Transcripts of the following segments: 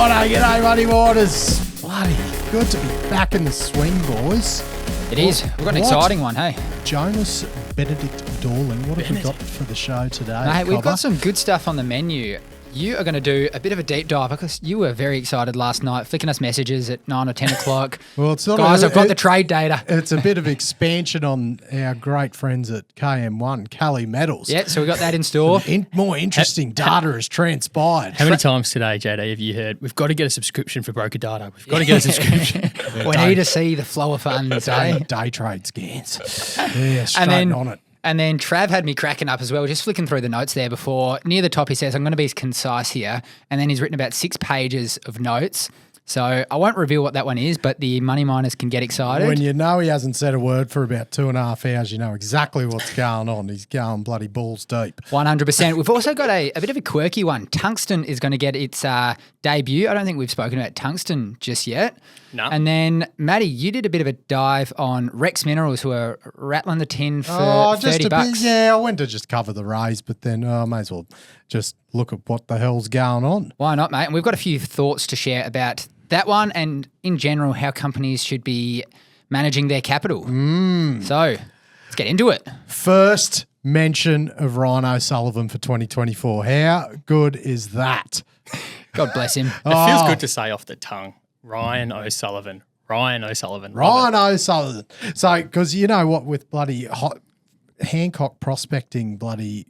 Friday, g'day, Money Waters. Bloody good to be back in the swing, boys. It is. We've got an exciting one, hey? Jonas Benedict Dorling, what have we got for the show today? Mate, we've got some good stuff on the menu. You are going to do a bit of a deep dive because you were very excited last night, flicking us messages at 9 or 10 o'clock. Well, it's not Guys, I've got the trade data. It's a bit of expansion on our great friends at KM1, Cali Metals. Yeah, so we got that in store. More interesting data has transpired. How many times today, JD, have you heard, we've got to get a subscription for broker data? We've got to get a subscription. We need to see the flow of funds, eh? Day trade scans. Yeah, straight on it. And then Trav had me cracking up as well, just flicking through the notes there before. Near the top, he says, I'm going to be concise here. And then he's written about 6 pages of notes. So I won't reveal what that one is, but the money miners can get excited. When you know he hasn't said a word for about 2.5 hours, you know exactly what's going on. He's going bloody balls deep. 100%. We've also got a bit of a quirky one. Tungsten is going to get its debut. I don't think we've spoken about tungsten just yet. No. And then, Matty, you did a bit of a dive on Rex Minerals, who are rattling the tin for $30. Yeah, I went to just cover the raise, but then I may as well just look at what the hell's going on. Why not, mate? And we've got a few thoughts to share about that one and, in general, how companies should be managing their capital. So, let's get into it. First mention of Ryan O'Sullivan for 2024. How good is that? God bless him. It feels good to say off the tongue. Ryan O'Sullivan. Ryan O'Sullivan. So, because you know what, with bloody Hancock prospecting, bloody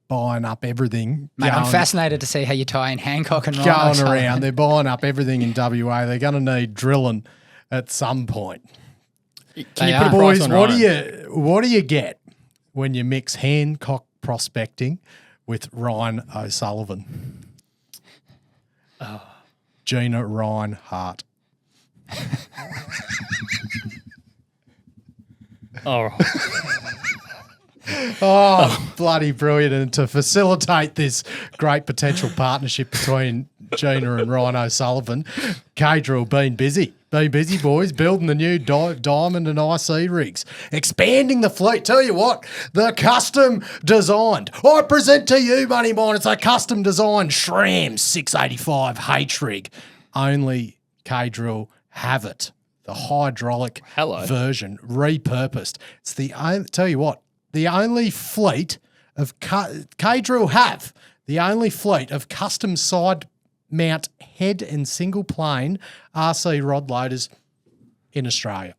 buying up everything. Mate, I'm fascinated to see how you tie in Hancock and Ryan going around. They're buying up everything in WA. They're going to need drilling at some point. Can you put a price on Ryan? What do you get when you mix Hancock prospecting with Ryan O'Sullivan? Gina Reinhart. Oh, Oh, bloody brilliant. And to facilitate this great potential partnership between Gina and Ryan O'Sullivan, K-Drill been busy, boys, building the new diamond and IC rigs, expanding the fleet. Tell you what, the custom designed. I present to you, Money Mine, it's a custom designed SRAM 685 H rig. Only K-Drill have it. The hydraulic version, repurposed. It's tell you what, the only fleet of K-Drill have the only fleet of custom side mount head and single plane RC rod loaders in Australia.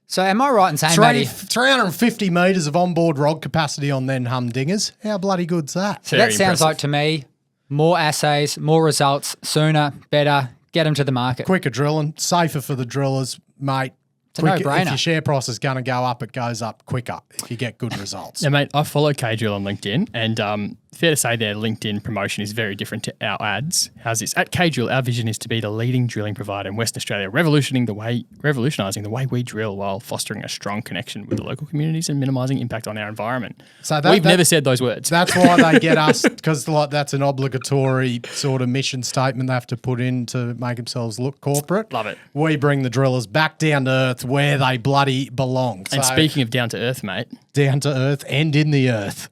So am I right in saying, Matty, 350 metres of onboard rod capacity on them humdingers? How bloody good's that? So that sounds like to me, more assays, more results, sooner, better, get them to the market. Quicker drilling, safer for the drillers, mate. It's a no-brainer. If your share price is going to go up, it goes up quicker if you get good results. yeah, mate, I follow K-Drill on LinkedIn, and fair to say their LinkedIn promotion is very different to our ads. How's this? At K-Drill, our vision is to be the leading drilling provider in Western Australia, revolutionising the way we drill while fostering a strong connection with the local communities and minimising impact on our environment. So we've never said those words. That's why they get us, because that's an obligatory sort of mission statement they have to put in to make themselves look corporate. Love it. We bring the drillers back down to earth where they bloody belong. And speaking of down to earth, mate. Down to earth and in the earth.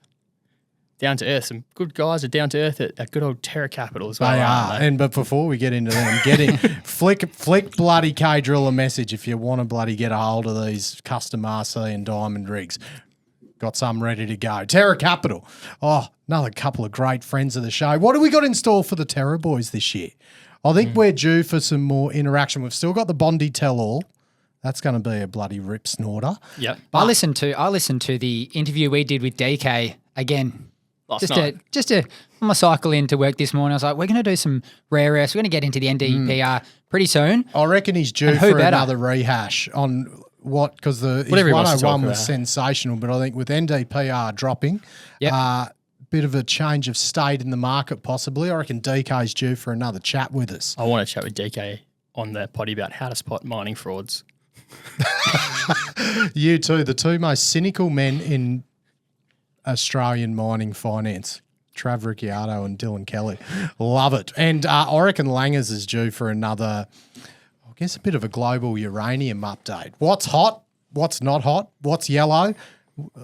Down to earth. Some good guys are down to earth at good old Terra Capital as well. They are. But before we get into them, flick bloody K-Drill a message if you want to bloody get a hold of these custom RC and diamond rigs. Got some ready to go. Terra Capital. Oh, another couple of great friends of the show. What do we got in store for the Terra boys this year? I think we're due for some more interaction. We've still got the Bondi tell-all. That's going to be a bloody rip snorter. Yep. I listened to the interview we did with DK again. Last night. Just to on my cycle into work this morning, I was like, we're going to do some rare earths. We're going to get into the NdPr pretty soon. I reckon he's due for another rehash on what, because the 101 was sensational, but I think with NdPr dropping, bit of a change of state in the market possibly. I reckon DK's due for another chat with us. I want to chat with DK on the potty about how to spot mining frauds. You two, the two most cynical men in Australian mining finance, Trav Ricciardo and Dylan Kelly. Love it. And I reckon Langers is due for another, I guess, a bit of a global uranium update. What's hot? What's not hot? What's yellow?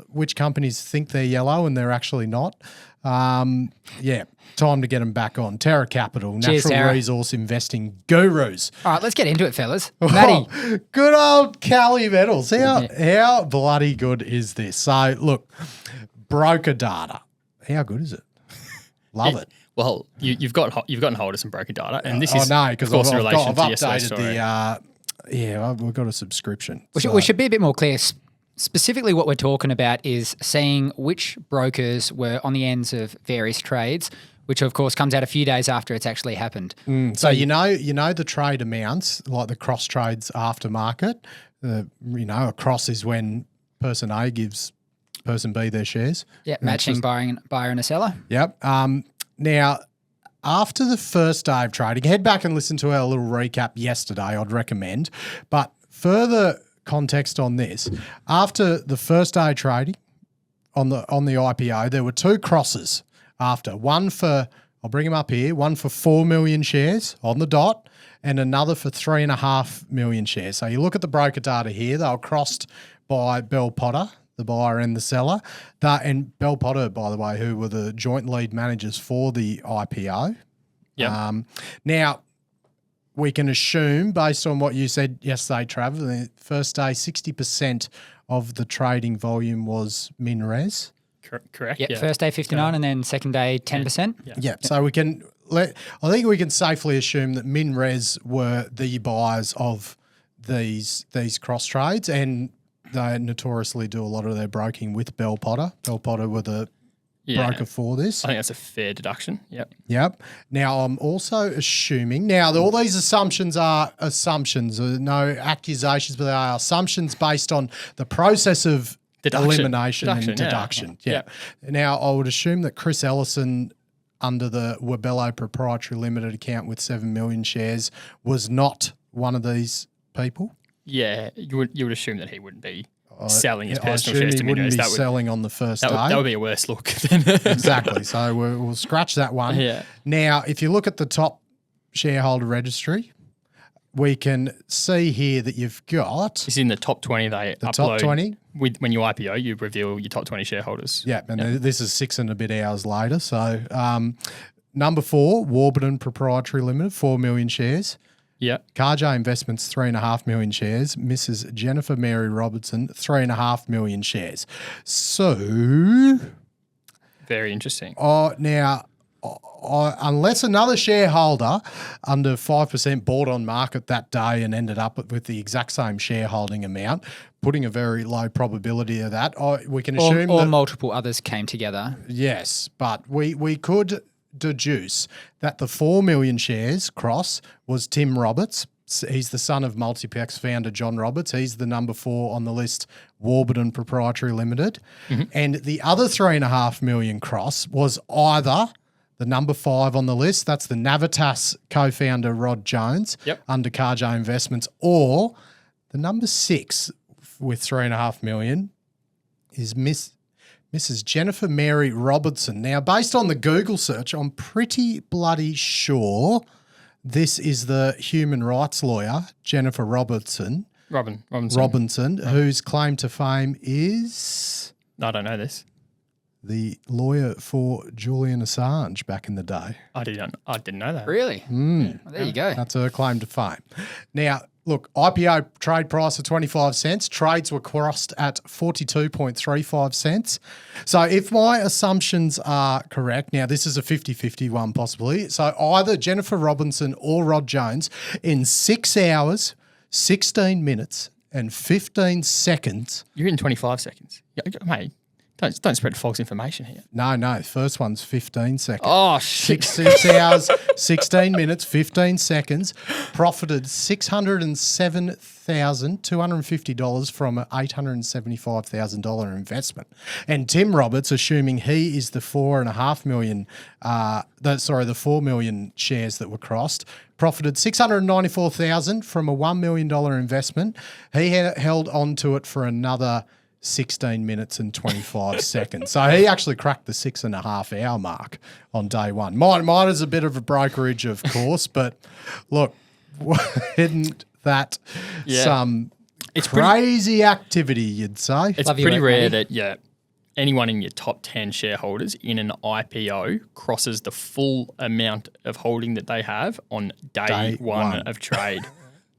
Which companies think they're yellow and they're actually not? Yeah, time to get them back on. Terra Capital, Cheers, natural Terra. resource investing gurus. All right, let's get into it, fellas. Matty. Oh, good old Cali Metals. How bloody good is this? So, look, broker data. How good is it? Love it. Well, you've gotten hold of some broker data, and this is because of course in I've relation to updated yesterday's story. we've got a subscription. We should be a bit more clear. Specifically, what we're talking about is seeing which brokers were on the ends of various trades, which of course comes out a few days after it's actually happened. So you know the trade amounts, like the cross trades aftermarket. A cross is when person A gives person B their shares. Yeah, matching buyer and a seller. Yep. Now, after the first day of trading, head back and listen to our little recap yesterday, I'd recommend. But further context on this, after the first day of trading on the IPO, there were two crosses after. One for, I'll bring them up here, one for 4 million shares on the dot and another for 3.5 million shares. So you look at the broker data here, they were crossed by Bell Potter, the buyer and the seller. And Bell Potter, by the way, who were the joint lead managers for the IPO. Yeah. Now, we can assume, based on what you said yesterday, Trav, the first day, 60% of the trading volume was MinRes. Correct. Yep, first day 59 and then second day 10%. Yeah. So we can I think we can safely assume that MinRes were the buyers of these cross trades, and they notoriously do a lot of their broking with Bell Potter. Bell Potter were the broker for this. I think that's a fair deduction. Yep. Now, I'm also assuming, all these assumptions are assumptions, no accusations, but they are assumptions based on the process of elimination and deduction. Yeah. Now, I would assume that Chris Ellison, under the Wabello Proprietary Limited account with 7 million shares, was not one of these people. Yeah, you would assume that he wouldn't be selling his personal shares to he wouldn't MinRes. be selling on the first day. That would be a worse look. Than Exactly. So we'll scratch that one. Yeah. Now, if you look at the top shareholder registry, we can see here that you've got It's in the top 20. They the upload top 20. When you IPO, you reveal your top 20 shareholders. Yeah, and this is 6 and a bit hours later. So number 4, Warburton Proprietary Limited, 4 million shares. Yeah. Carjo Investments, 3.5 million shares. Mrs. Jennifer Mary Robertson, 3.5 million shares. So, Very interesting. now, unless another shareholder under 5% bought on market that day and ended up with the exact same shareholding amount, putting a very low probability of that, we can assume or that multiple others came together. yes, but we could deduce that the 4 million shares cross was Tim Roberts. He's the son of Multiplex founder John Roberts. He's the number 4 on the list, Warburton Proprietary Limited. And the other 3.5 million cross was either the number 5 on the list, that's the Navitas co-founder Rod Jones under Carjo Investments, or the number 6 with 3.5 million is Mrs. Jennifer Mary Robertson. Now, based on the Google search, I'm pretty bloody sure this is the human rights lawyer, Jennifer Robinson, whose claim to fame is... I don't know this. The lawyer for Julian Assange back in the day. I didn't know that. Really? Well, there you go. That's her claim to fame. Now, look, IPO trade price of 25 cents. Trades were crossed at 42.35 cents. So if my assumptions are correct, now this is a 50-50 one possibly. So either Jennifer Robinson or Rod Jones in 6 hours, 16 minutes and 15 seconds. You're in 25 seconds. Mate, don't spread false information here. No. First one's 15 seconds. Oh, shit. 6 hours, 16 minutes, 15 seconds. Profited $607,250 from an $875,000 investment. And Tim Roberts, assuming he is the 4.5 million, the 4 million shares that were crossed, profited $694,000 from a $1 million investment. He held on to it for another 16 minutes and 25 seconds. So he actually cracked the 6.5 hour mark on day one. Mine is a bit of a brokerage, of course, but look, isn't that some it's crazy activity, you'd say? It's Love you, pretty rare Matty. that, anyone in your top 10 shareholders in an IPO crosses the full amount of holding that they have on day one of trade.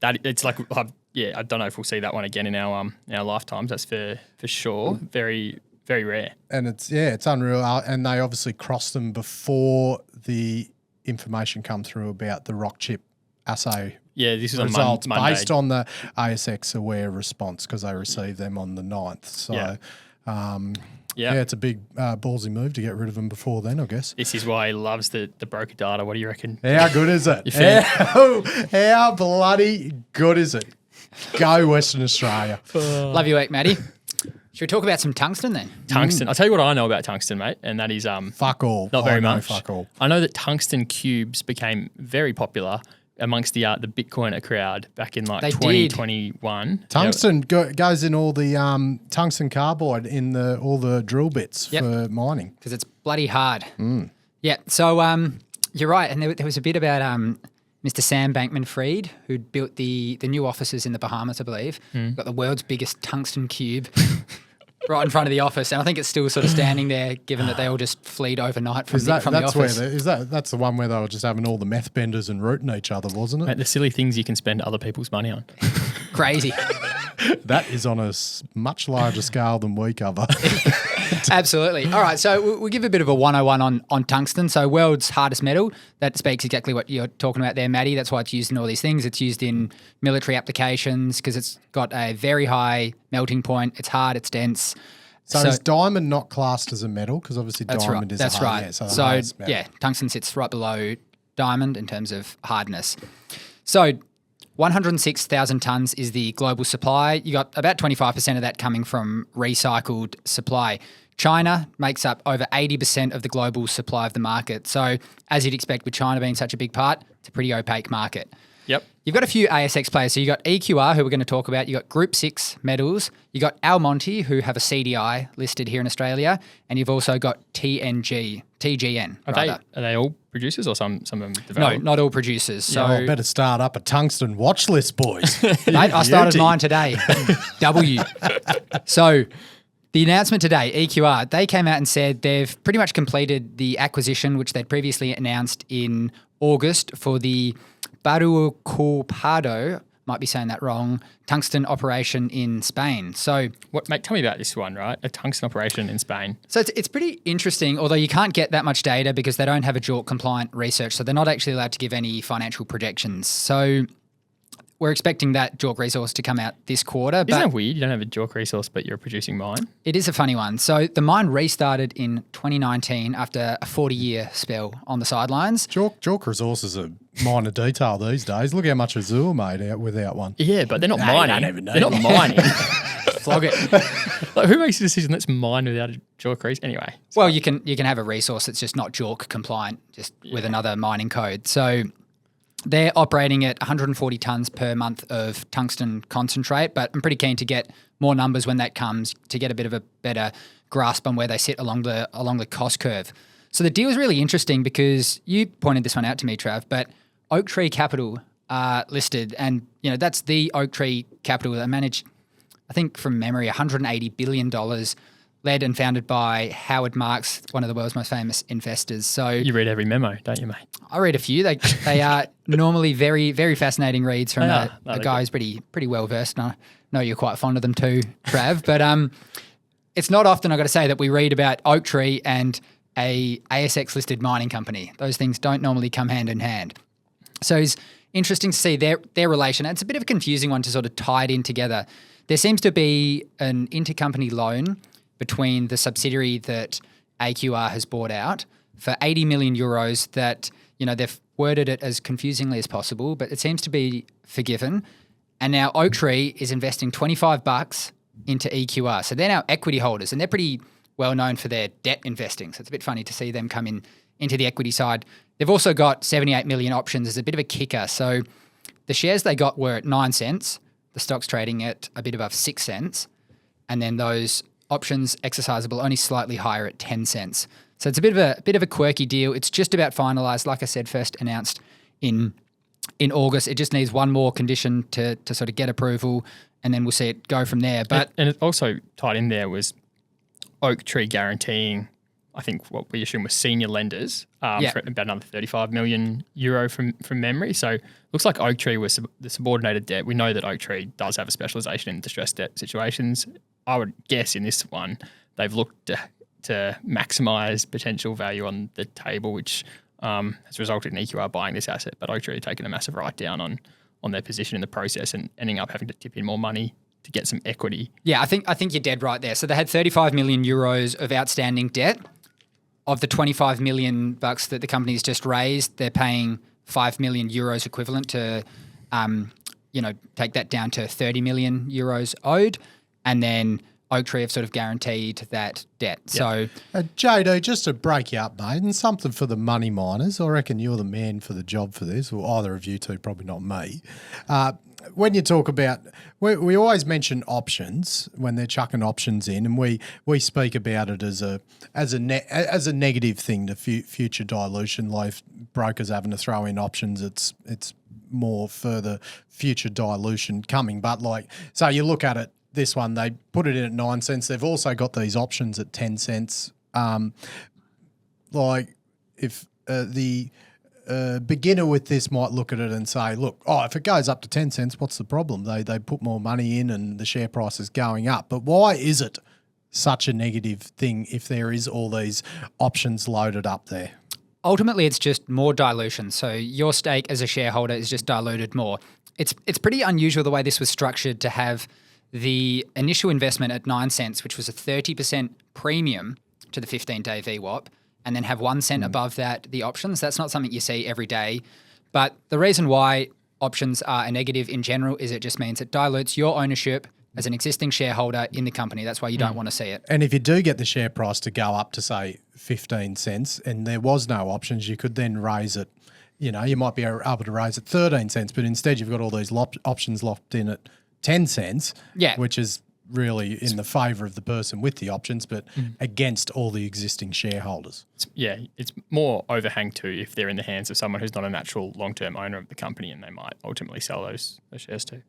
That it's like, I don't know if we'll see that one again in our lifetimes. That's for sure. Very, very rare. And it's unreal. And they obviously crossed them before the information come through about the rock chip assay. Yeah, this is results on Monday. Based on the ASX aware response because they received them on the 9th. So, it's a big ballsy move to get rid of them before then, I guess. This is why he loves the broker data. What do you reckon? How good is it? How bloody good is it? Go Western Australia. Love you, Matty. Should we talk about some tungsten then? Tungsten. I'll tell you what I know about tungsten, mate, and that is fuck all. Not very much. Fuck all. I know that tungsten cubes became very popular amongst the Bitcoiner crowd back in like 2021. Tungsten goes in all the tungsten carbide in all the drill bits for mining because it's bloody hard. Yeah. So you're right, and there was a bit about Mr. Sam Bankman-Fried, who built the new offices in the Bahamas, I believe. Got the world's biggest tungsten cube right in front of the office, and I think it's still sort of standing there, given that they all just fleed overnight from the office. That's the one where they were just having all the meth benders and rooting each other, wasn't it? Mate, the silly things you can spend other people's money on. Crazy. That is on a much larger scale than we cover. Absolutely. All right, so we'll give a bit of a 101 on tungsten. So world's hardest metal, that speaks exactly what you're talking about there, Matty. That's why it's used in all these things. It's used in military applications because it's got a very high melting point. It's hard, it's dense. So is diamond not classed as a metal? Because obviously diamond is a hard. Right. Yeah, so tungsten sits right below diamond in terms of hardness. So 106,000 tonnes is the global supply. You got about 25% of that coming from recycled supply. China makes up over 80% of the global supply of the market. So as you'd expect with China being such a big part, it's a pretty opaque market. Yep. You've got a few ASX players. So you got EQR, who we're going to talk about. You got Group 6 Metals. You got Almonte, who have a CDI listed here in Australia. And you've also got TGN. Are they all producers or some of them developers? No, not all producers. So I better start up a tungsten watch list, boys. Mate, I started mine today. W. So the announcement today, EQR, they came out and said they've pretty much completed the acquisition, which they'd previously announced in August for the Barucopado, might be saying that wrong, tungsten operation in Spain. So, mate, tell me about this one, right? A tungsten operation in Spain. So it's pretty interesting, although you can't get that much data because they don't have a JORC compliant research, so they're not actually allowed to give any financial projections. So we're expecting that JORC resource to come out this quarter. Isn't that weird? You don't have a JORC resource, but you're a producing mine? It is a funny one. So the mine restarted in 2019 after a 40-year spell on the sidelines. JORC resources are minor detail these days. Look how much Azure made out without one. Yeah, but they're not mining. They're not mining. Flog it. Like, who makes the decision let's mine without a JORC resource? Anyway. Well, you can have a resource that's just not JORC compliant, just with another mining code. So they're operating at 140 tonnes per month of tungsten concentrate, but I'm pretty keen to get more numbers when that comes to get a bit of a better grasp on where they sit along the cost curve. So the deal is really interesting because you pointed this one out to me, Trav, but Oaktree Capital listed, and that's the Oaktree Capital. They manage, I think from memory, $180 billion, led and founded by Howard Marks, one of the world's most famous investors. So you read every memo, don't you, mate? I read a few. They are normally very, very fascinating reads from a guy who's pretty well versed. And I know you're quite fond of them too, Trav. But it's not often, I've got to say, that we read about Oaktree and a ASX listed mining company. Those things don't normally come hand in hand. So it's interesting to see their relation. It's a bit of a confusing one to sort of tie it in together. There seems to be an intercompany loan between the subsidiary that AQR has bought out for 80 million euros that, they've worded it as confusingly as possible, but it seems to be forgiven. And now Oaktree is investing $25 into EQR. So they're now equity holders, and they're pretty well known for their debt investing. So it's a bit funny to see them come into the equity side. They've also got 78 million options as a bit of a kicker. So the shares they got were at 9 cents. The stock's trading at a bit above 6 cents. And then those options exercisable only slightly higher at 10 cents. So it's a bit of a quirky deal. It's just about finalised. Like I said, first announced in August. It just needs one more condition to sort of get approval, and then we'll see it go from there. But and it also tied in there was Oaktree guaranteeing, I think what we assume was senior lenders for about another 35 million euro from memory. So looks like Oaktree was the subordinated debt. We know that Oaktree does have a specialisation in distressed debt situations. I would guess in this one they've looked to maximise potential value on the table, which has resulted in EQR buying this asset, but Oaktree have taken a massive write-down on their position in the process and ending up having to tip in more money to get some equity. Yeah, I think you're dead right there. So they had 35 million euros of outstanding debt. Of the 25 million bucks that the company's just raised, they're paying 5 million euros equivalent to, take that down to 30 million euros owed, and then Oaktree have sort of guaranteed that debt. Yep. So, JD, just to break you up, mate, and something for the money miners. I reckon you're the man for the job for this, or either of you two, probably not me. When you talk about, we always mention options when they're chucking options in, and we speak about it as a negative thing to future dilution. Like if brokers having to throw in options, it's more further future dilution coming. But so you look at it. This one, they put it in at 9 cents. They've also got these options at 10 cents. If the beginner with this might look at it and say, look, if it goes up to 10 cents, what's the problem? They put more money in and the share price is going up. But why is it such a negative thing if there is all these options loaded up there? Ultimately, it's just more dilution. So your stake as a shareholder is just diluted more. It's pretty unusual the way this was structured to have the initial investment at 9 cents, which was a 30% premium to the 15-day VWAP, and then have 1 cent above that, the options. That's not something you see every day. But the reason why options are a negative in general is it just means it dilutes your ownership as an existing shareholder in the company. That's why you don't want to see it. And if you do get the share price to go up to, say, 15 cents and there was no options, you could then raise it. You might be able to raise it 13 cents, but instead you've got all these options locked in at 10 cents, which is really in the favour of the person with the options, but against all the existing shareholders. It's more overhang too if they're in the hands of someone who's not a natural long-term owner of the company, and they might ultimately sell those shares too.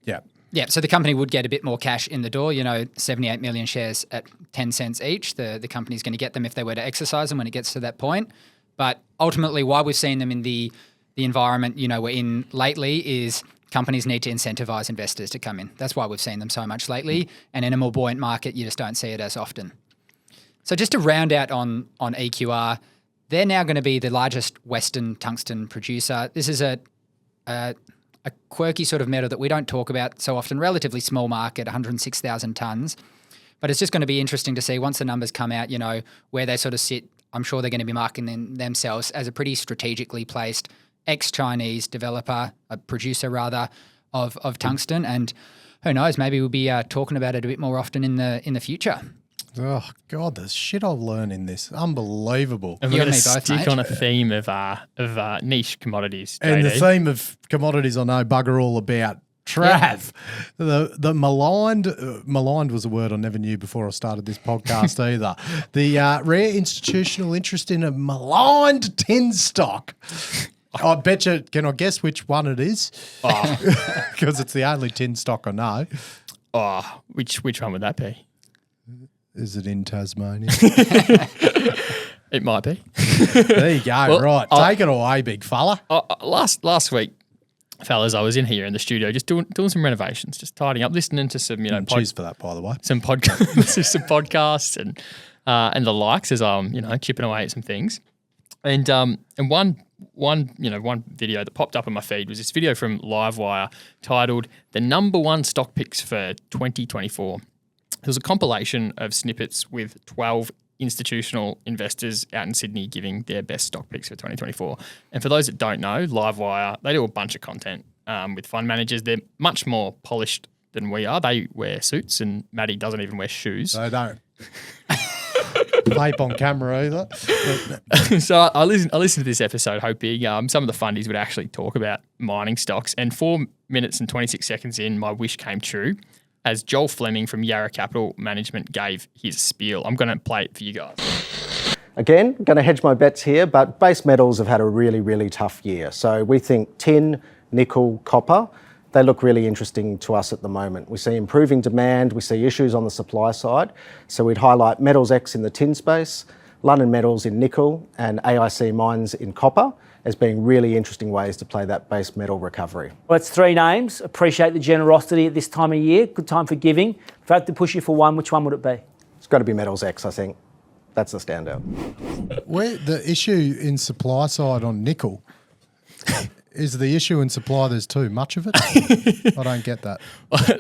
Yeah, so the company would get a bit more cash in the door, 78 million shares at 10 cents each. The company's going to get them if they were to exercise them when it gets to that point. But ultimately, why we've seen them in the environment, we're in lately is companies need to incentivize investors to come in. That's why we've seen them so much lately. And in a more buoyant market, you just don't see it as often. So just to round out on EQR, they're now going to be the largest Western tungsten producer. This is a quirky sort of metal that we don't talk about so often, relatively small market, 106,000 tonnes. But it's just going to be interesting to see once the numbers come out, where they sort of sit. I'm sure they're going to be marketing themselves as a pretty strategically placed ex-Chinese developer, a producer rather, of tungsten. And who knows, maybe we'll be talking about it a bit more often in the future. Oh, God, the shit I've learned in this. Unbelievable. And we're going to stick on a theme of niche commodities, JD. And the theme of commodities I know bugger all about. Trav, the maligned was a word I never knew before I started this podcast either. The rare institutional interest in a maligned tin stock. I bet you, can I guess which one it is? Because it's the only tin stock I know. Which one would that be? Is it in Tasmania? It might be. There you go. Well, right. Take it away, big fella. Last week, fellas, I was in here in the studio just doing some renovations, just tidying up, listening to some, cheers for that, by the way. Some podcasts and the likes as I'm, chipping away at some things. And one video that popped up on my feed was this video from Livewire titled "The Number One Stock Picks for 2024." It was a compilation of snippets with 12 institutional investors out in Sydney giving their best stock picks for 2024. And for those that don't know, Livewire, they do a bunch of content with fund managers. They're much more polished than we are. They wear suits, and Maddie doesn't even wear shoes. They don't. Vape on camera either. So I listened to this episode hoping some of the fundies would actually talk about mining stocks. And 4 minutes and 26 seconds in, my wish came true as Joel Fleming from Oaktree Capital Management gave his spiel. I'm going to play it for you guys. Again, going to hedge my bets here, but base metals have had a really, really tough year. So we think tin, nickel, copper, they look really interesting to us at the moment. We see improving demand, we see issues on the supply side. So we'd highlight Metals X in the tin space, London Metals in nickel, and AIC Mines in copper as being really interesting ways to play that base metal recovery. Well, it's 3 names. Appreciate the generosity at this time of year. Good time for giving. If I had to push you for one, which one would it be? It's got to be Metals X, I think. That's the standout. Where the issue in supply side on nickel is the issue in supply. There's too much of it. I don't get that.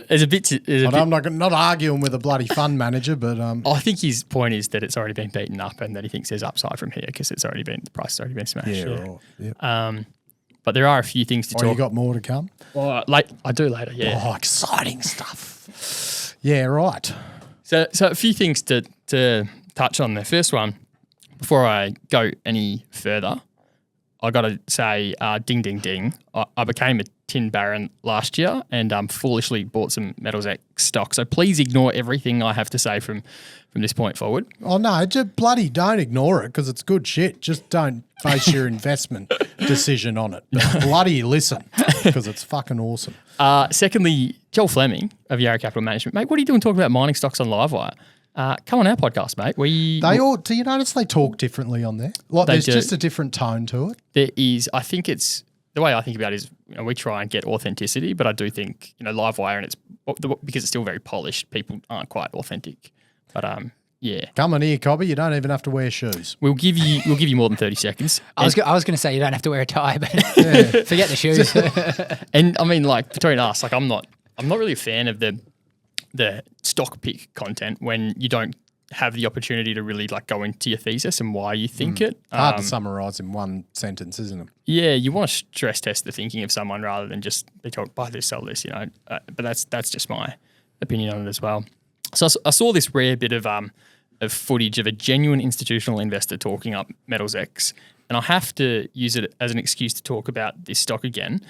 There's a bit. I'm not arguing with a bloody fund manager, but I think his point is that it's already been beaten up, and that he thinks there's upside from here because the price has already been smashed. yeah, right. Yep. But there are a few things to Oh, talk. you got more to come? Well, I do later. Yeah. Oh, exciting stuff. Yeah, right. So a few things to touch on. The first one, before I go any further, I got to say, ding, ding, ding. I became a tin baron last year and foolishly bought some Metals X stock. So please ignore everything I have to say from this point forward. Oh, no, just bloody don't ignore it because it's good shit. Just don't base your investment decision on it. But bloody listen because it's fucking awesome. Secondly, Joel Fleming of Oaktree Capital Management. Mate, what are you doing talking about mining stocks on Livewire? Come on our podcast, mate. Do you notice they talk differently on there? Like there's just a different tone to it. There is. I think it's the way I think about it is we try and get authenticity, but I do think Livewire and it's because it's still very polished. People aren't quite authentic, but yeah. Come on here, Cobby. You don't even have to wear shoes. We'll give you more than 30 seconds. I was going to say you don't have to wear a tie, but forget the shoes. And I mean, like between us, like I'm not really a fan of the stock pick content when you don't have the opportunity to really like go into your thesis and why you think it. Hard to summarise in one sentence, isn't it? Yeah, you want to stress test the thinking of someone rather than just be told buy this, sell this, But that's just my opinion on it as well. So I saw this rare bit of footage of a genuine institutional investor talking up Metals X, and I have to use it as an excuse to talk about this stock again.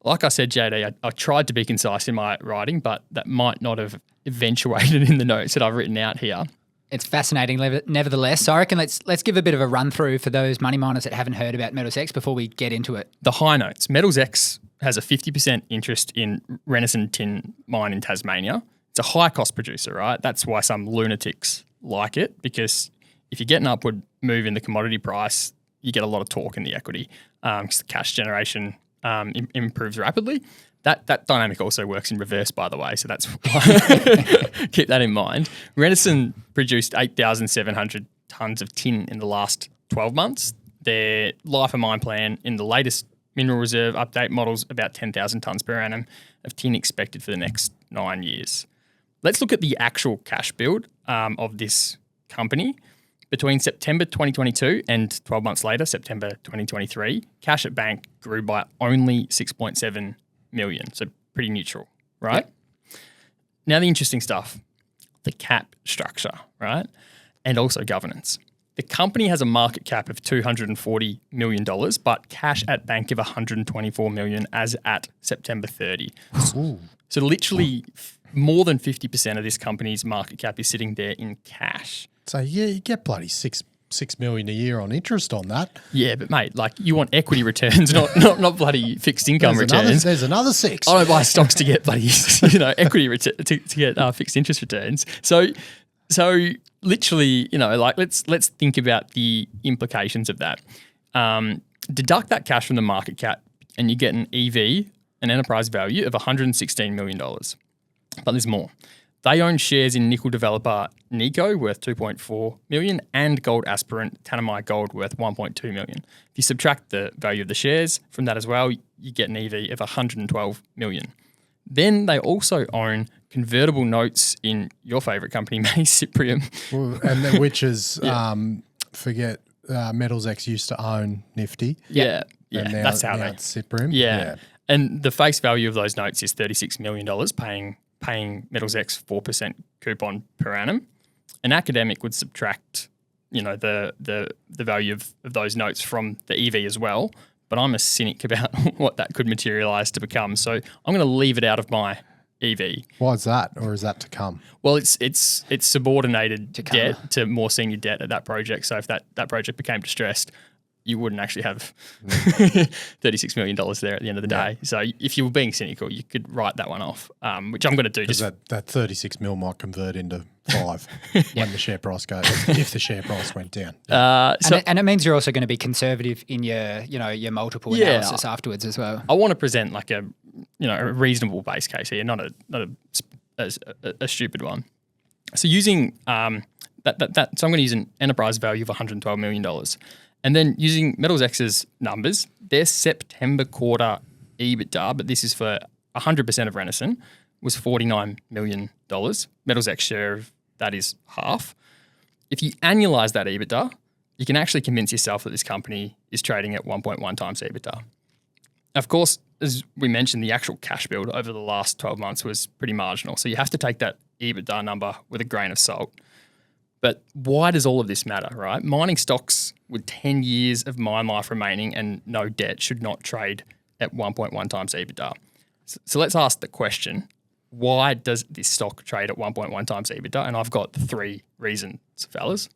Like I said, JD, I tried to be concise in my writing, but that might not have eventuated in the notes that I've written out here. It's fascinating, nevertheless. So I reckon let's give a bit of a run through for those money miners that haven't heard about Metals X before we get into it. The high notes. Metals X has a 50% interest in Renison Tin Mine in Tasmania. It's a high-cost producer, right? That's why some lunatics like it, because if you get an upward move in the commodity price, you get a lot of torque in the equity because the cash generation improves rapidly. That dynamic also works in reverse, by the way, so that's keep that in mind. Renison produced 8,700 tonnes of tin in the last 12 months. Their life of mine plan in the latest mineral reserve update models about 10,000 tonnes per annum of tin expected for the next 9 years. Let's look at the actual cash build of this company. Between September 2022 and 12 months later, September 2023, cash at bank grew by only 6.7 million, so pretty neutral, right? Yep. Now the interesting stuff, the cap structure, right? And also governance. The company has a market cap of $240 million, but cash at bank of $124 million as at September 30. Ooh. So literally more than 50% of this company's market cap is sitting there in cash. So yeah, you get bloody $6 million a year on interest on that. Yeah, but mate, like you want equity returns, not bloody fixed income returns. There's another six. I don't buy stocks to get bloody equity to get fixed interest returns. So literally, like let's think about the implications of that. Deduct that cash from the market cap, and you get an EV, an enterprise value of $116 million. But there's more. They own shares in nickel developer Nico worth $2.4 million and gold aspirant Tanami Gold worth $1.2 million. If you subtract the value of the shares from that as well, you get an EV of $112 million. Then they also own convertible notes in your favourite company, Cyprium. Which is, Metals X used to own Nifty. Yeah, And now, that's how it's Cyprium. Yeah. And the face value of those notes is $36 million, paying Metals X 4% coupon per annum. An academic would subtract, the value of those notes from the EV as well. But I'm a cynic about what that could materialise to become. So I'm going to leave it out of my EV. Why is that, or is that to come? Well, it's subordinated debt to more senior debt at that project. So if that project became distressed, you wouldn't actually have $36 million there at the end of the day. So if you were being cynical, you could write that one off, which I'm going to do. Because that 36 mil might convert into 5 when the share price goes, if the share price went down. And it means you're also going to be conservative in your multiple analysis afterwards as well. I want to present like a reasonable base case here, not a stupid one. So using so I'm going to use an enterprise value of $112 million. And then using Metals X's numbers, their September quarter EBITDA, but this is for 100% of Renison, was $49 million. Metals X share of that is half. If you annualize that EBITDA, you can actually convince yourself that this company is trading at 1.1 times EBITDA. Of course, as we mentioned, the actual cash build over the last 12 months was pretty marginal. So you have to take that EBITDA number with a grain of salt. But why does all of this matter, right? Mining stocks with 10 years of mine life remaining and no debt should not trade at 1.1 times EBITDA. So let's ask the question, why does this stock trade at 1.1 times EBITDA? And I've got 3 reasons, fellas.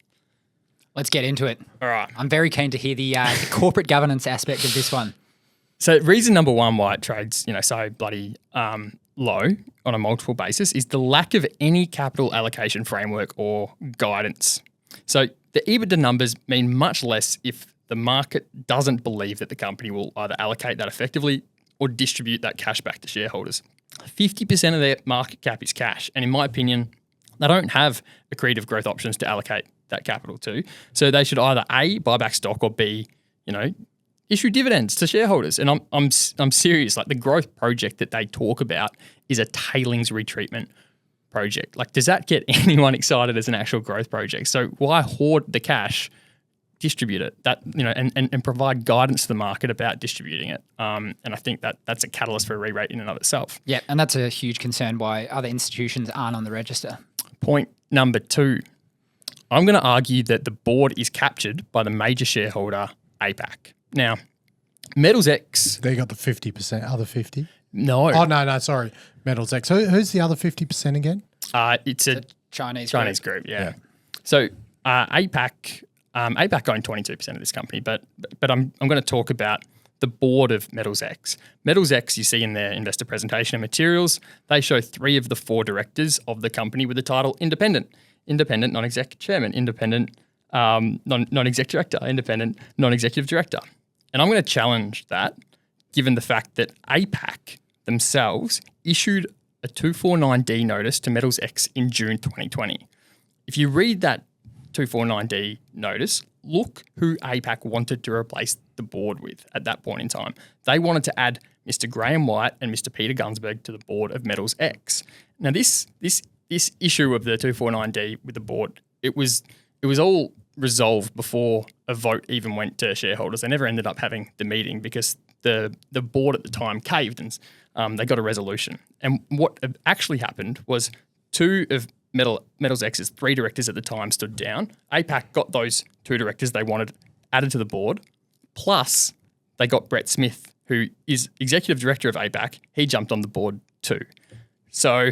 Let's get into it. All right. I'm very keen to hear the corporate governance aspect of this one. So reason number 1 why it trades, so bloody low on a multiple basis is the lack of any capital allocation framework or guidance. So the EBITDA numbers mean much less if the market doesn't believe that the company will either allocate that effectively or distribute that cash back to shareholders. 50% of their market cap is cash, and in my opinion, they don't have accretive growth options to allocate that capital to. So they should either A, buy back stock, or B, issue dividends to shareholders. And I'm serious. Like, the growth project that they talk about is a tailings retreatment project. Like, does that get anyone excited as an actual growth project? So why hoard the cash, distribute it, and provide guidance to the market about distributing it? And I think that's a catalyst for a re-rate in and of itself. Yeah, and that's a huge concern why other institutions aren't on the register. Point number 2, I'm going to argue that the board is captured by the major shareholder, APAC. Now, Metals X... They got the 50%, other 50? No. Oh, no, sorry. Metals X. Who's the other 50% again? It's a Chinese group, yeah. So APAC own 22% of this company, but I'm going to talk about the board of Metals X. Metals X, you see in their investor presentation and materials, they show 3 of the 4 directors of the company with the title independent, non-exec chairman, independent non-exec director, independent non-executive director. And I'm going to challenge that, given the fact that APAC themselves issued a 249D notice to Metals X in June 2020. If you read that 249D notice, look who APAC wanted to replace the board with at that point in time. They wanted to add Mr. Graham White and Mr. Peter Gunsberg to the board of Metals X. Now, this issue of the 249D with the board, it was all resolved before a vote even went to shareholders. They never ended up having the meeting because the board at the time caved and they got a resolution. And what actually happened was 2 of Metals X's 3 directors at the time stood down. APAC got those 2 directors they wanted added to the board, plus they got Brett Smith, who is executive director of APAC. He jumped on the board too. So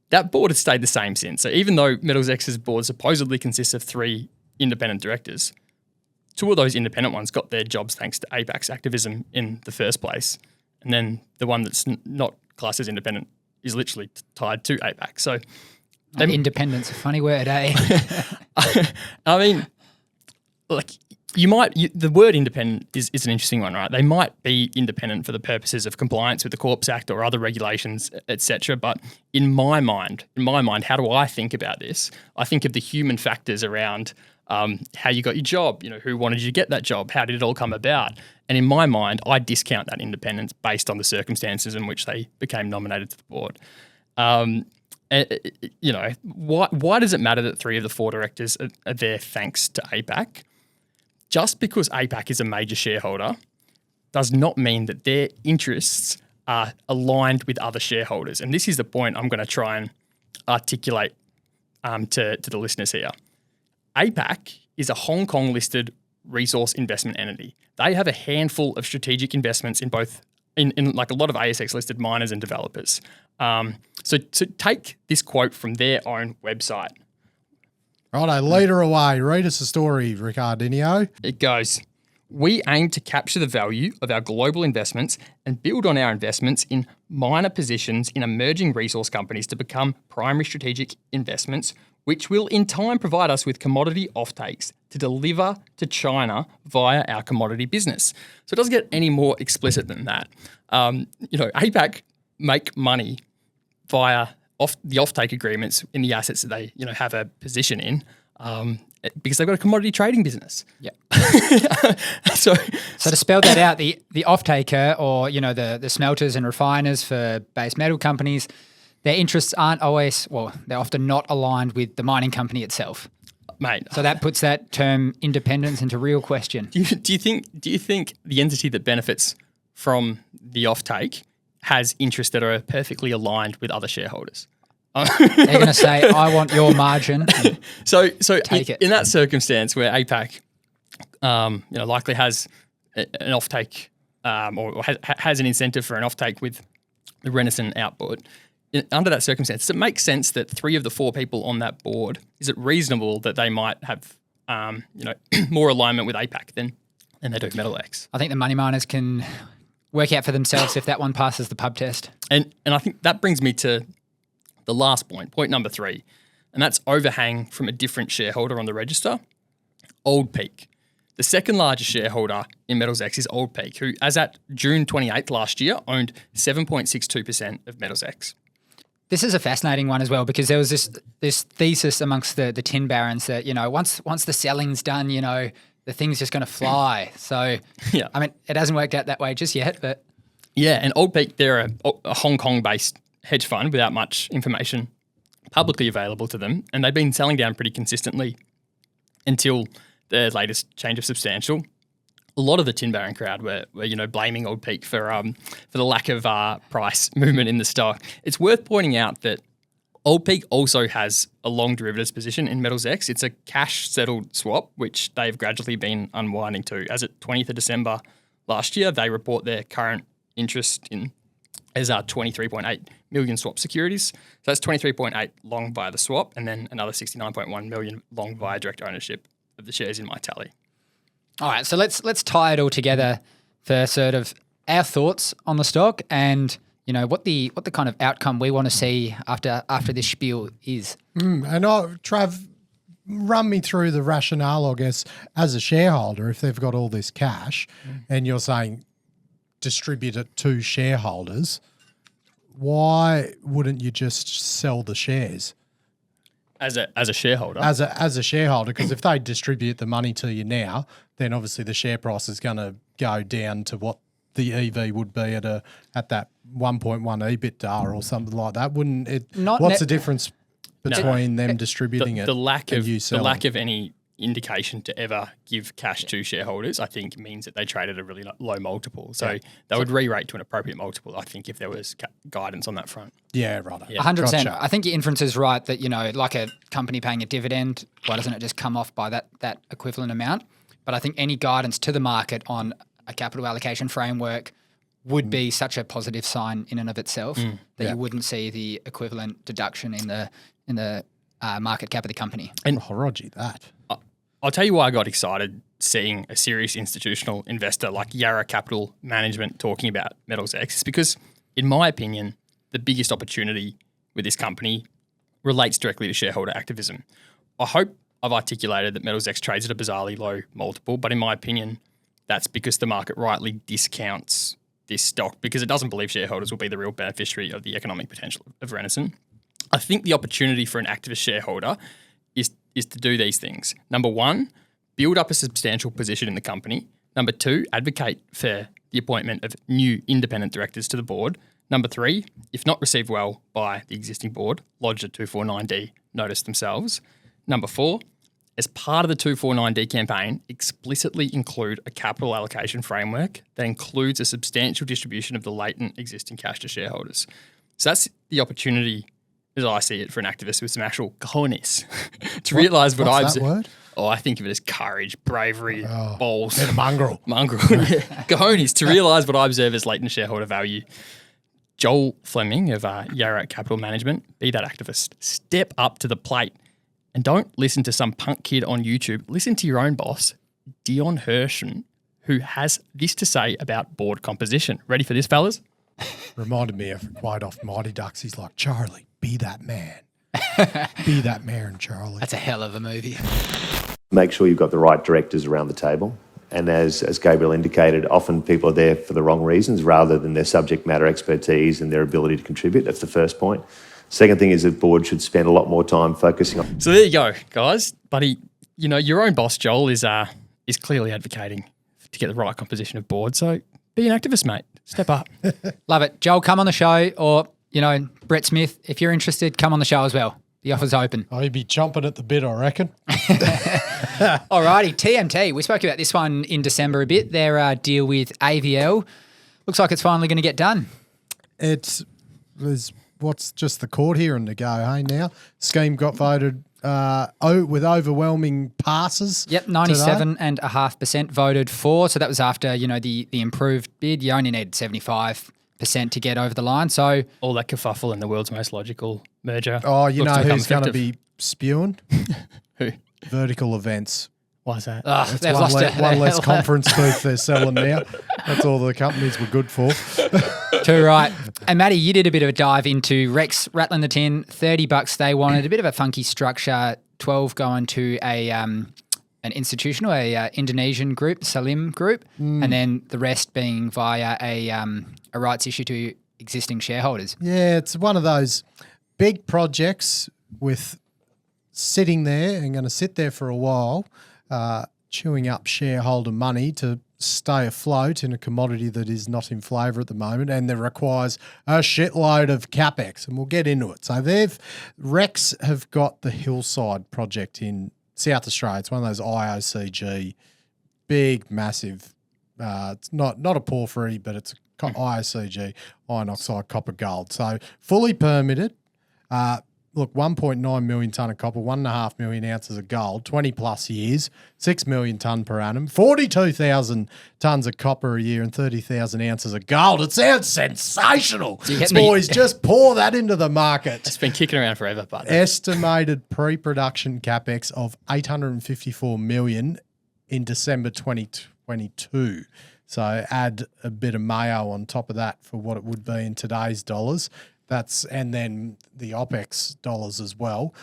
that board has stayed the same since. So even though Metals X's board supposedly consists of 3 independent directors, 2 of those independent ones got their jobs thanks to APAC's activism in the first place. And then the one that's not classed as independent is literally tied to APAC. So independent's a funny word, eh? I mean, like, the word independent is an interesting one, right? They might be independent for the purposes of compliance with the Corps Act or other regulations, etc. But in my mind, how do I think about this? I think of the human factors around how you got your job, who wanted you to get that job, how did it all come about? And in my mind, I discount that independence based on the circumstances in which they became nominated to the board. Why does it matter that 3 of the 4 directors are there thanks to APAC? Just because APAC is a major shareholder does not mean that their interests are aligned with other shareholders. And this is the point I'm going to try and articulate to the listeners here. APAC is a Hong Kong-listed resource investment entity. They have a handful of strategic investments in both, in like a lot of ASX-listed miners and developers. So take this quote from their own website. Righto, lead her away. Read us a story, Ricardinho. It goes, We aim to capture the value of our global investments and build on our investments in minor positions in emerging resource companies to become primary strategic investments, which will in time provide us with commodity offtakes to deliver to China via our commodity business. So it doesn't get any more explicit than that. APAC make money via the offtake agreements in the assets that they have a position in. Because they've got a commodity trading business. Yeah. So to spell that out, the off-taker or, the smelters and refiners for base metal companies, their interests aren't always, they're often not aligned with the mining company itself. Mate. So that puts that term independence into real question. Do you think the entity that benefits from the offtake has interests that are perfectly aligned with other shareholders? They're going to say, I want your margin. So Take it. In that circumstance where APAC, likely has an offtake or has an incentive for an offtake with the Renison output, under that circumstance, does it make sense that 3 of the 4 people on that board, is it reasonable that they might have, more alignment with APAC than they do with MetalX? I think the money miners can work out for themselves if that one passes the pub test. And I think that brings me to the last point number 3, and that's overhang from a different shareholder on the register, Old Peak. The second largest shareholder in MetalsX is Old Peak, who, as at June 28th last year, owned 7.62% of MetalsX. This is a fascinating one as well because there was this thesis amongst the tin barons that, once the selling's done, the thing's just going to fly. So, yeah. I mean, it hasn't worked out that way just yet, but... Yeah, and Old Peak, they're a Hong Kong-based hedge fund without much information publicly available to them, and they've been selling down pretty consistently until the latest change of substantial. A lot of the tin baron crowd were blaming Old Peak for the lack of price movement in the stock. It's worth pointing out that Old Peak also has a long derivatives position in MetalsX. It's a cash-settled swap, which they've gradually been unwinding to. As at 20th of December last year, they report their current interest in as 23.8 million swap securities. So that's 23.8 long via the swap, and then another 69.1 million long via direct ownership of the shares in my tally. All right, so let's tie it all together for sort of our thoughts on the stock and what the kind of outcome we want to see after this spiel is. And Trav, run me through the rationale, I guess, as a shareholder, if they've got all this cash and you're saying distribute it to shareholders, why wouldn't you just sell the shares? As a shareholder? As a shareholder, because if they distribute the money to you now, then obviously the share price is going to go down to what the EV would be at that 1.1 EBITDA or something like that. Wouldn't it? What's the difference between them distributing it? The lack and you selling? The lack of any indication to ever give cash to shareholders, I think, means that they trade at a really low multiple. So they would re-rate to an appropriate multiple, I think, if there was guidance on that front. Yeah, right. 100%. Gotcha. I think your inference is right that, like a company paying a dividend, why doesn't it just come off by that equivalent amount? But I think any guidance to the market on a capital allocation framework would be such a positive sign in and of itself that you wouldn't see the equivalent deduction in the market cap of the company. And Roger that. I'll tell you why I got excited seeing a serious institutional investor like Yarra Capital Management talking about MetalsX. It's because, in my opinion, the biggest opportunity with this company relates directly to shareholder activism. I hope I've articulated that MetalsX trades at a bizarrely low multiple, but in my opinion, that's because the market rightly discounts this stock because it doesn't believe shareholders will be the real beneficiary of the economic potential of Renison. I think the opportunity for an activist shareholder is to do these things. Number 1, build up a substantial position in the company. Number 2, advocate for the appointment of new independent directors to the board. Number 3, if not received well by the existing board, lodge a 249D notice themselves. Number 4, as part of the 249D campaign, explicitly include a capital allocation framework that includes a substantial distribution of the latent existing cash to shareholders. So that's the opportunity, as I see it, for an activist with some actual cojones to realise what I've that word? Oh, I think of it as courage, bravery, balls. And a mongrel. Cojones, to realise what I observe as latent shareholder value. Joel Fleming of Yarra Capital Management, be that activist. Step up to the plate and don't listen to some punk kid on YouTube. Listen to your own boss, Dion Hirschen, who has this to say about board composition. Ready for this, fellas? Reminded me of a quote off Mighty Ducks. He's like, Charlie, be that man. Be that man, Charlie. That's a hell of a movie. Make sure you've got the right directors around the table. And as Gabriel indicated, often people are there for the wrong reasons rather than their subject matter expertise and their ability to contribute. That's the first point. Second thing is that board should spend a lot more time focusing on... So there you go, guys. Buddy, you know, your own boss, Joel, is clearly advocating to get the right composition of board. So be an activist, mate. Step up. Love it. Joel, come on the show, or, you know, Brett Smith, if you're interested, come on the show as well. The offer's open. I'd be chomping at the bit, I reckon. Alrighty, TMT. We spoke about this one in December a bit. Their deal with AVL. Looks like it's finally going to get done. There's what's just the court hearing to go, hey, now? Scheme got voted with overwhelming passes. Yep, 97.5% voted for. So that was after, you know, the improved bid. You only needed 75% to get over the line. So all that kerfuffle in the world's most logical merger. Oh, you know looks to who's going to become be spewing? Who? Vertical events. Why is that? oh, That's they've one, lost one less conference booth they're selling now. That's all the companies were good for. Too right. And Matty, you did a bit of a dive into Rex rattling the tin. $30 they wanted. A bit of a funky structure. 12 going to an institutional, Indonesian group, Salim Group, and then the rest being via a rights issue to existing shareholders. Yeah, it's one of those big projects with sitting there and going to sit there for a while, chewing up shareholder money to stay afloat in a commodity that is not in favour at the moment and that requires a shitload of capex, and we'll get into it. So Rex have got the Hillside project in South Australia. It's one of those IOCG, big, massive. It's not a porphyry, but it's a IOCG, iron oxide, copper, gold. So fully permitted. Look, 1.9 million tonne of copper, 1.5 million ounces of gold, 20 plus years, 6 million tonne per annum, 42,000 tonnes of copper a year and 30,000 ounces of gold. It sounds sensational. Boys, just pour that into the market. It's been kicking around forever, but Estimated pre-production capex of 854 million in December 2022. So add a bit of mayo on top of that for what it would be in today's dollars. And then the OPEX dollars as well.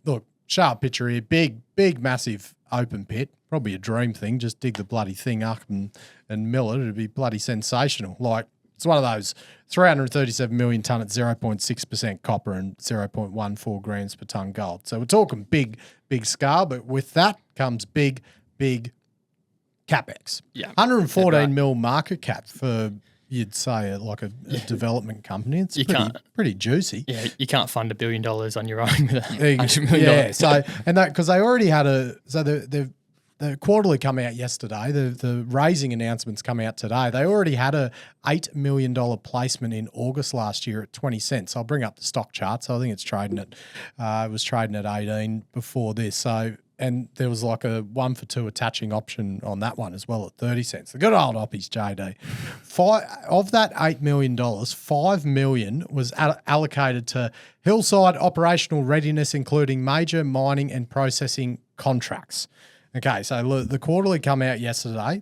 Look, sharp picture here, big, massive open pit, probably a dream thing. Just dig the bloody thing up and mill it. It'd be bloody sensational. Like, it's one of those 337 million tonne at 0.6% copper and 0.14 grams per tonne gold. So we're talking big scale, but with that comes big capex. Yeah. 114 mil market cap for, you'd say, like a development company. It's pretty juicy. yeah, you can't fund $1 billion on your own with $100 million. Yeah, so and that because they already had the quarterly come out yesterday. The raising announcements come out today. They already had a $8 million placement in August last year at 20 cents. I'll bring up the stock chart. So I think it's trading at it was trading at 18 before this. So. And there was like a 1 for 2 attaching option on that one as well at 30 cents. The good old Oppies, JD. Of that $8 million, $5 million was allocated to Hillside operational readiness, including major mining and processing contracts. Okay, so look, the quarterly come out yesterday,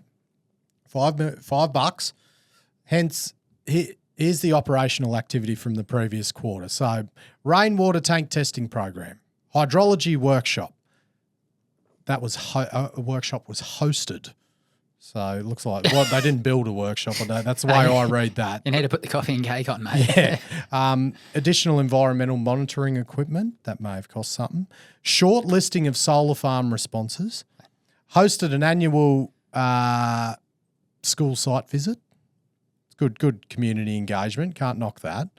$5. Hence, here's the operational activity from the previous quarter. So rainwater tank testing program, hydrology workshop. That was a workshop was hosted. So it looks like they didn't build a workshop. That's the way I read that. You need to put the coffee and cake on, mate. Yeah. Additional environmental monitoring equipment. That may have cost something. Short listing of solar farm responses. Hosted an annual school site visit. Good community engagement. Can't knock that.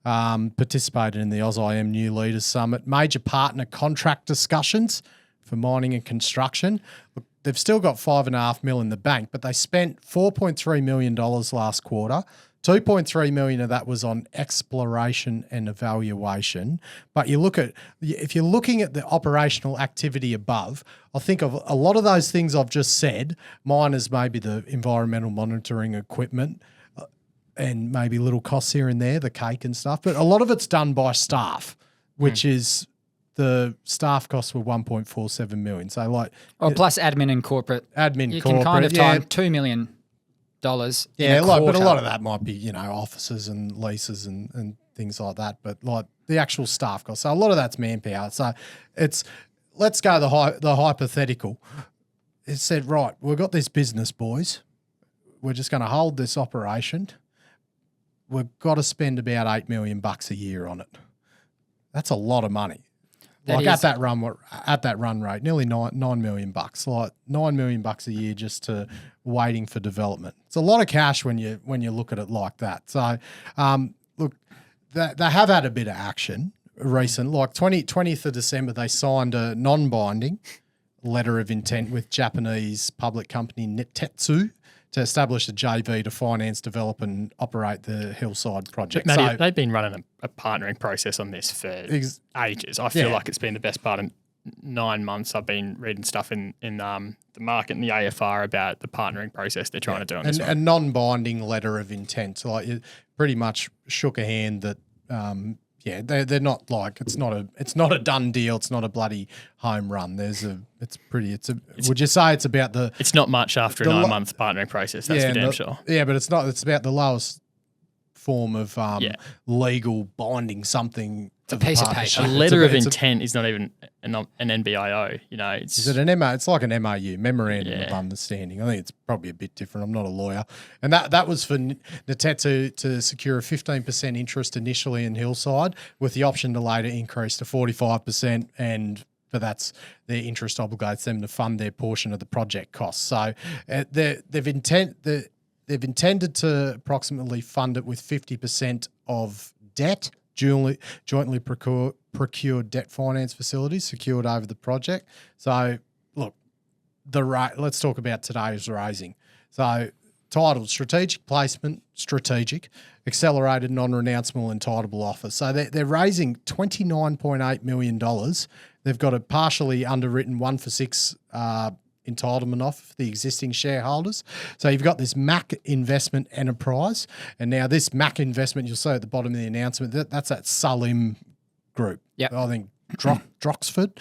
Participated in the AusIM New Leaders Summit. Major partner contract discussions for mining and construction. Look, they've still got $5.5 million in the bank, but they spent $4.3 million last quarter. $2.3 million of that was on exploration and evaluation. But if you're looking at the operational activity above, I think of a lot of those things I've just said, minus maybe the environmental monitoring equipment and maybe little costs here and there, the cake and stuff, but a lot of it's done by staff, which is the staff costs were 1.47 million. So like, plus admin and corporate. admin, You corporate, can kind of yeah, time $2 million. yeah, in a like, but a quarter. lot of that might be offices and leases and things like that. But like the actual staff costs, so a lot of that's manpower. So let's go the hypothetical. It said, right, we've got this business, boys. We're just going to hold this operation. We've got to spend about $8 million a year on it. That's a lot of money. At that run rate, nearly $9 million. Like $9 million a year just to waiting for development. It's a lot of cash when you look at it like that. So, look, they have had a bit of action recent. Like 20th of December, they signed a non-binding letter of intent with Japanese public company Nitetsu to establish a JV to finance, develop, and operate the Hillside project. Matty, they've been running a partnering process on this for ages. I feel like it's been the best part of 9 months. I've been reading stuff in the market and the AFR about the partnering process they're trying to do on this one. A non-binding letter of intent. So like, it pretty much shook a hand that they're not like it's not a done deal. It's not a bloody home run. Would you say it's about the? It's not much after a 9 month partnering process. That's for damn sure. Yeah, but it's not. It's about the lowest form of legal binding something. It's a piece of paper. A letter of intent is not even an NBIO. Is it an MO? It's like an MOU, memorandum of understanding. I think it's probably a bit different. I'm not a lawyer, and that was for Nitetsu to secure a 15% interest initially in Hillside, with the option to later increase to 45%, but that's their interest obligates them to fund their portion of the project costs. So they've intended to approximately fund it with 50% of debt. Jointly procured debt finance facilities secured over the project. So, look, let's talk about today's raising. So, titled Strategic Placement, Strategic, Accelerated Non-Renounceable Entitlement Offer. So, they're raising $29.8 million. They've got a partially underwritten 1-for-6 entitlement offer for the existing shareholders. So you've got this Mac Investment Enterprise, and now this Mac Investment, you'll see at the bottom of the announcement, that's that Salim group. Yeah, I think Droxford.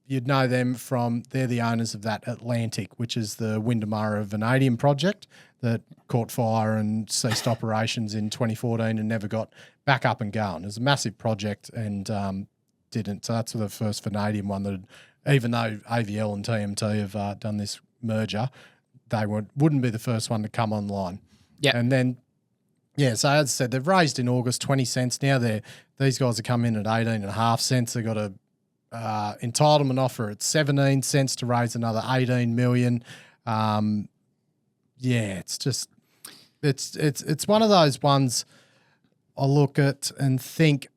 You'd know them from, they're the owners of that Atlantic, which is the Windermere vanadium project that caught fire and ceased operations in 2014 and never got back up and going. It was a massive project and didn't. So that's the first vanadium one that, even though AVL and TMT have done this merger, they wouldn't be the first one to come online. Yeah. And then, so as I said, they've raised in August 20 cents. Now these guys are coming in at 18.5 cents. They've got a entitlement offer at 17 cents to raise another 18 million. It's just it's one of those ones I look at and think,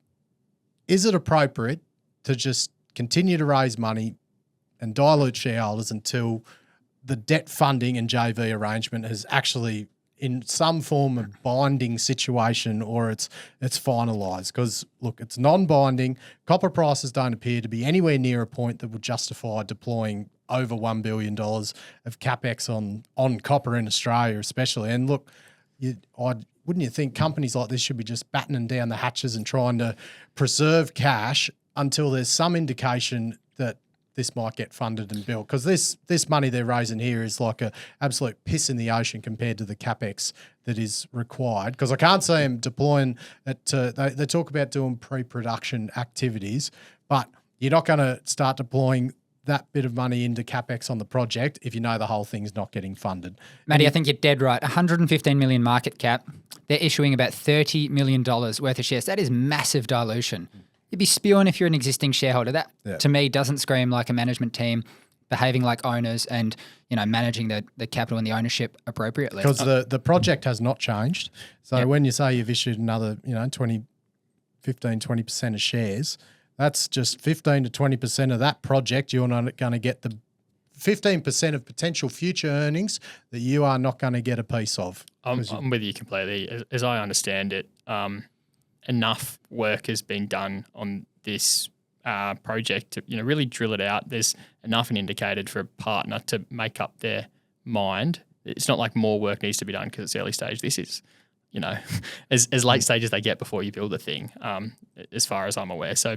is it appropriate to just continue to raise money and dilute shareholders until the debt funding and JV arrangement has actually in some form of binding situation or it's finalised? Because, look, it's non-binding. Copper prices don't appear to be anywhere near a point that would justify deploying over $1 billion of CapEx on copper in Australia especially. And, look, wouldn't you think companies like this should be just battening down the hatches and trying to preserve cash until there's some indication that this might get funded and built? Because this money they're raising here is like a absolute piss in the ocean compared to the CapEx that is required. Because I can't see them deploying it to, they talk about doing pre-production activities, but you're not going to start deploying that bit of money into CapEx on the project if you know the whole thing's not getting funded. Matty, I think you're dead right. 115 million market cap. They're issuing about $30 million worth of shares. That is massive dilution. You'd be spewing if you're an existing shareholder. That, to me, doesn't scream like a management team behaving like owners and, managing the capital and the ownership appropriately. Because the project has not changed. So when you say you've issued another, 20% of shares, that's just 15 to 20% of that project. You're not going to get the 15% of potential future earnings that you are not going to get a piece of. I'm with you completely. As I understand it, enough work has been done on this project to really drill it out. There's enough and indicated for a partner to make up their mind. It's not like more work needs to be done because it's early stage. This is, as late stage as they get before you build a thing, as far as I'm aware. So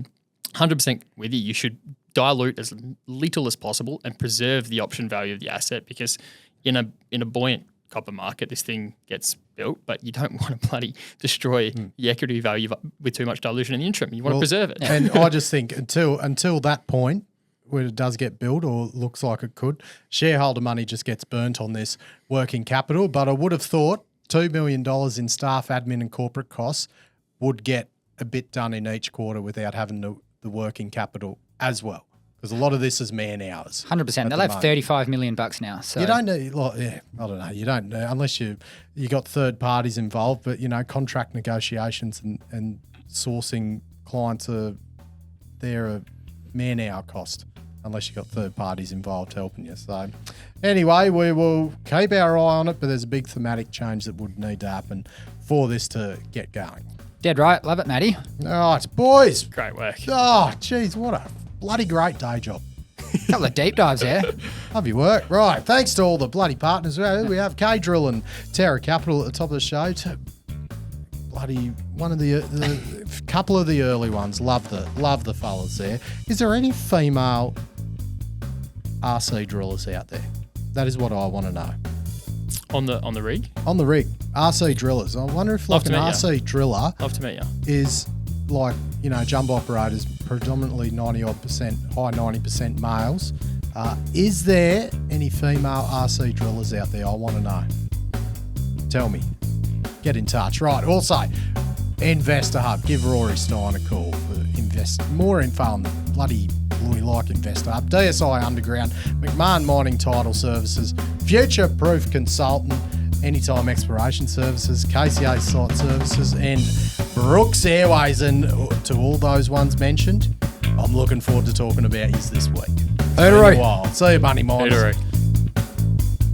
100% with you. You should dilute as little as possible and preserve the option value of the asset, because in a buoyant copper market, this thing gets built, but you don't want to bloody destroy the equity value with too much dilution in the interim. You want to preserve it. And I just think until that point, when it does get built or looks like it could, shareholder money just gets burnt on this working capital. But I would have thought $2 million in staff, admin and corporate costs would get a bit done in each quarter without having the working capital as well. Because a lot of this is man hours. 100%. They'll have $35 million now. So you don't need, I don't know. You don't unless you got third parties involved. But contract negotiations and sourcing clients they're a man hour cost. Unless you got third parties involved helping you. So anyway, we will keep our eye on it. But there's a big thematic change that would need to happen for this to get going. Dead right. Love it, Matty. All right, boys. Great work. Oh, geez, what a bloody great day job. Couple of deep dives there. Love your work. Right, thanks to all the bloody partners. We have K-Drill and Terra Capital at the top of the show. Bloody one of the couple of the early ones. Love the fellas there. Is there any female RC drillers out there? That is what I want to know. On the rig? On the rig. RC drillers. I wonder if like an RC driller Love to meet you. is like, jumbo operators, predominantly 90-odd%, high 90% males. Is there any female RC drillers out there? I want to know. Tell me. Get in touch. Right. Also, InvestorHub. Give Rory Stein a call for more info on the bloody we like InvestorHub. DSI Underground, McMahon Mining Title Services, Future Proof Consultant, Anytime Exploration Services, KCA Site Services, and Brooks Airways. And to all those ones mentioned, I'm looking forward to talking about yous this week. Hooroo. See you, Money Miners. Hooroo.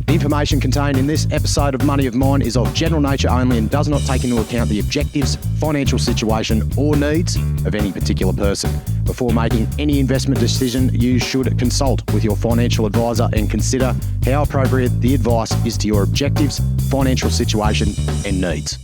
The information contained in this episode of Money of Mine is of general nature only and does not take into account the objectives, financial situation or needs of any particular person. Before making any investment decision, you should consult with your financial advisor and consider how appropriate the advice is to your objectives, financial situation and needs.